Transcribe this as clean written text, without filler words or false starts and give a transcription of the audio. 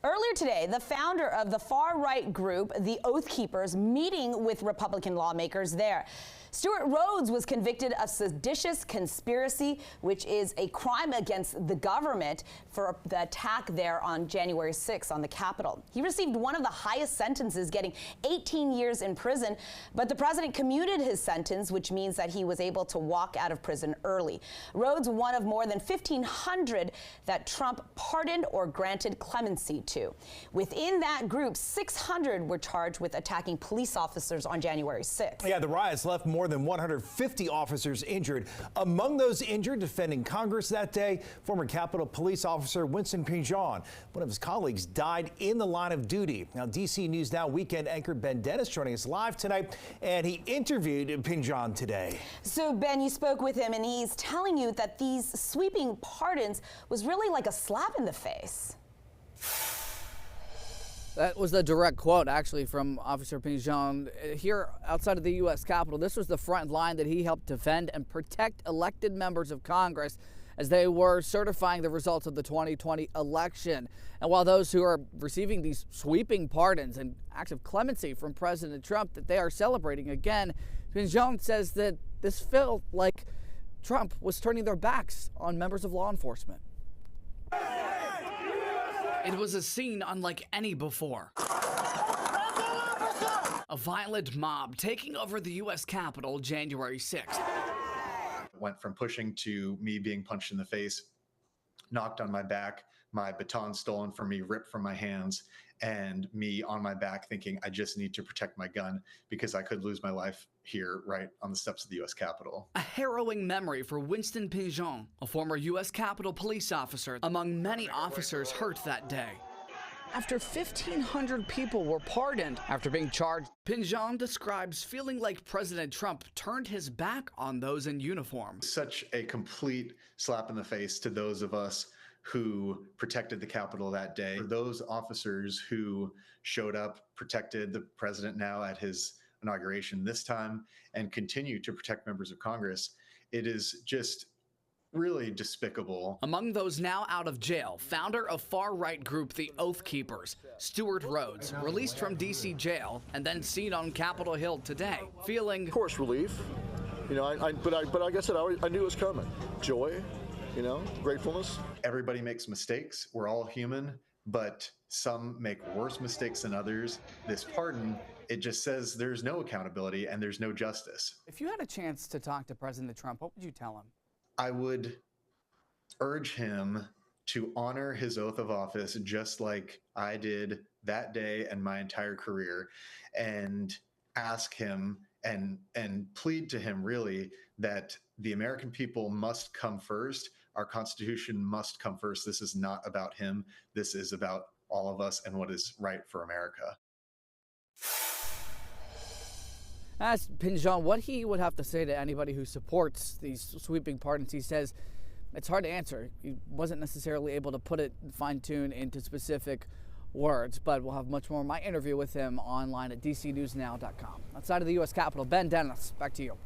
Earlier today, the founder of the far-right group, the Oath Keepers, meeting with Republican lawmakers there. Stewart Rhodes was convicted of seditious conspiracy, which is a crime against the government, for the attack there on January 6th on the Capitol. He received one of the highest sentences, getting 18 years in prison, but the president commuted his sentence, which means that he was able to walk out of prison early. Rhodes, one of more than 1,500 that Trump pardoned or granted clemency to. Within that group, 600 were charged with attacking police officers on January 6th. Yeah, the riots left more than 150 officers injured. Among those injured defending Congress that day, former Capitol Police Officer Winston Pinjon. One of his colleagues died in the line of duty. Now, DC News Now weekend anchor Ben Dennis joining us live tonight, and he interviewed Pinjon today. So, Ben, you spoke with him, and he's telling you that these sweeping pardons was really like a slap in the face. That was the direct quote, actually, from Officer Pinjon here outside of the U.S. Capitol. This was the front line that he helped defend and protect elected members of Congress as they were certifying the results of the 2020 election. And while those who are receiving these sweeping pardons and acts of clemency from President Trump that they are celebrating again, Pinjon says that this felt like Trump was turning their backs on members of law enforcement. It was a scene unlike any before. A violent mob taking over the U.S. Capitol January 6th. Went from pushing to me being punched in the face, knocked on my back, my baton stolen from me, ripped from my hands, and me on my back thinking I just need to protect my gun because I could lose my life here right on the steps of the U.S. Capitol. A harrowing memory for Winston Pinjon, a former U.S. Capitol police officer, among many officers hurt that day. After 1,500 people were pardoned after being charged, Pinjon describes feeling like President Trump turned his back on those in uniform. Such a complete slap in the face to those of us who protected the Capitol that day. For those officers who showed up, protected the president now at his inauguration this time, and continue to protect members of Congress, it is just really despicable. Among those now out of jail, founder of far-right group the Oath Keepers, Stewart Rhodes, released from D.C. jail and then seen on Capitol Hill today, feeling, of course, relief. You know, but like I said, I knew it was coming. Joy, you know, gratefulness. Everybody makes mistakes. We're all human, but some make worse mistakes than others. This pardon, it just says there's no accountability and there's no justice. if you had a chance to talk to President Trump, what would you tell him? I would urge him to honor his oath of office just like I did that day and my entire career, and ask him and plead to him really that the American people must come first. Our Constitution must come first. This is not about him. This is about all of us and what is right for America. Ask Pinjon what he would have to say to anybody who supports these sweeping pardons. He says it's hard to answer. He wasn't necessarily able to put it fine-tuned into specific words, but we'll have much more of my interview with him online at dcnewsnow.com. Outside of the U.S. Capitol, Ben Dennis, back to you.